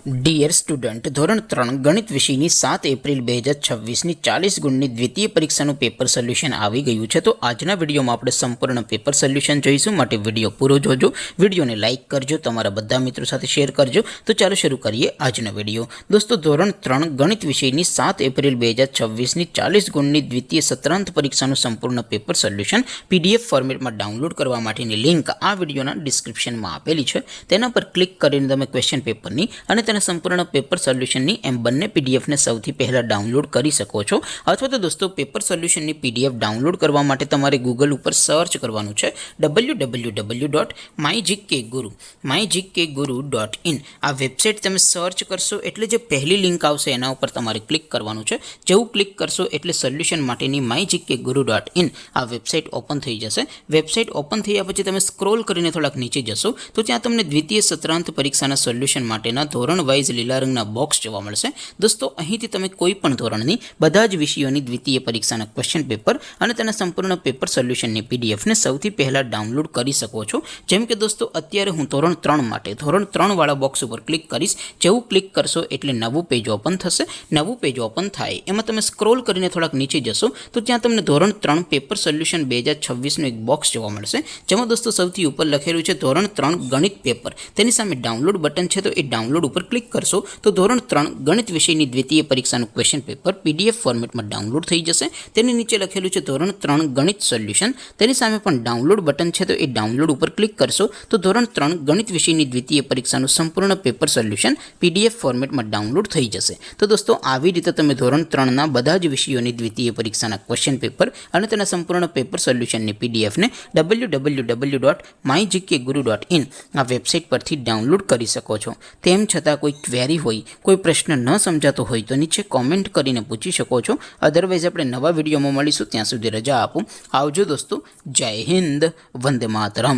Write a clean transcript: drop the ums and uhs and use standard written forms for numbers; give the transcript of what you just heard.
Dear student, ધોરણ 3 ગણિત વિષયની 7 એપ્રિલ 2026ની 40 ગુણની દ્વિતીય પરીક્ષાનું પેપર સોલ્યુશન આવી ગયું છે. તો આજના વિડીયોમાં આપણે સંપૂર્ણ પેપર સોલ્યુશન જોઈશું. માટે વિડીયો પૂરો જોજો, વિડીયોને લાઇક કરજો, તમારા બધા મિત્રો સાથે શેર કરજો. તો ચાલો શરૂ કરીએ આજનો વિડીયો. દોસ્તો, ધોરણ 3 ગણિત વિષયની 7 એપ્રિલ 2026ની 40 ગુણની દ્વિતીય સત્રાંત પરીક્ષાનું સંપૂર્ણ પેપર સોલ્યુશન PDF ફોર્મેટમાં ડાઉનલોડ કરવા માટેની લિંક આ વિડીયોના ડિસ્ક્રિપ્શનમાં આપેલી છે. તેના પર ક્લિક કરીને તમે ક્વેશ્ચન પેપરની અને તેના સંપૂર્ણ પેપર સોલ્યુશનની એમ બંને પીડીએફને સૌથી પહેલાં ડાઉનલોડ કરી શકો છો. અથવા તો દોસ્તો, પેપર સોલ્યુશનની PDF ડાઉનલોડ કરવા માટે તમારે ગૂગલ ઉપર સર્ચ કરવાનું છે www.mygkguru.in. આ વેબસાઇટ તમે સર્ચ કરશો એટલે જે પહેલી લિંક આવશે એના ઉપર તમારે ક્લિક કરવાનું છે. જેવું ક્લિક કરશો એટલે સોલ્યુશન માટેની mygkguru.in આ વેબસાઇટ ઓપન થઈ જશે. વેબસાઇટ ઓપન થયા પછી તમે સ્ક્રોલ કરીને થોડાક નીચે જશો તો ત્યાં તમને દ્વિતીય સત્રાંત પરીક્ષાના સોલ્યુશન માટેના ધોરણ વાઇઝ લીલા રંગના બોક્સ જોવા મળશે. દોસ્તો, અહીંથી તમે કોઈ પણ ધોરણની બધા જ વિષયોની દ્વિતીય પરીક્ષાના ક્વેશ્ચન પેપર અને તેના સંપૂર્ણ પેપર સોલ્યુશનની પીડીએફને સૌથી પહેલાં ડાઉનલોડ કરી શકો છો. જેમ કે દોસ્તો, અત્યારે હું ધોરણ 3 માટે ધોરણ 3 વાળા બોક્સ ઉપર ક્લિક કરીશ. જેવું ક્લિક કરશો એટલે નવું પેજ ઓપન થશે. નવું પેજ ઓપન થાય એમાં તમે સ્ક્રોલ કરીને થોડાક નીચે જશો તો ત્યાં તમને ધોરણ 3 પેપર સોલ્યુશન 2026નું એક બોક્સ જોવા મળશે. જેમાં દોસ્તો સૌથી ઉપર લખેલું છે ધોરણ 3 ગણિત પેપર. તેની સામે ડાઉનલોડ બટન છે, તો એ ડાઉનલોડ ઉપર ક્લિક કરશો તો ધોરણ 3 ગણિત વિષયની દ્વિતીય પરીક્ષાનું ક્વેશ્ચન પેપર PDF ફોર્મેટમાં ડાઉનલોડ થઈ જશે. તેની નીચે લખેલું છે ધોરણ 3 ગણિત સોલ્યુશન. તેની સામે પણ ડાઉનલોડ બટન છે, તો એ ડાઉનલોડ ઉપર ક્લિક કરશો તો ધોરણ 3 ગણિત વિષયની દ્વિતીય પરીક્ષાનું સંપૂર્ણ પેપર સોલ્યુશન PDF ફોર્મેટમાં ડાઉનલોડ થઈ જશે. તો દોસ્તો, આવી રીતે તમે ધોરણ 3ના બધા જ વિષયોની દ્વિતીય પરીક્ષાના ક્વેશ્ચન પેપર અને તેના સંપૂર્ણ પેપર સોલ્યુશનની પીડીએફને www.mygkguru.in આ વેબસાઇટ પરથી ડાઉનલોડ કરી શકો છો. તેમ છતાં કોઈ ક્વેરી હોય, કોઈ પ્રશ્ન ન સમજાતો હોય તો નીચે કોમેન્ટ કરીને પૂછી શકો છો. અધરવાઇઝ આપણે નવા વિડીયોમાં મળીશું. ત્યાં સુધી રજા આપો. આવજો દોસ્તો. જય હિન્દ. વંદે માતરમ.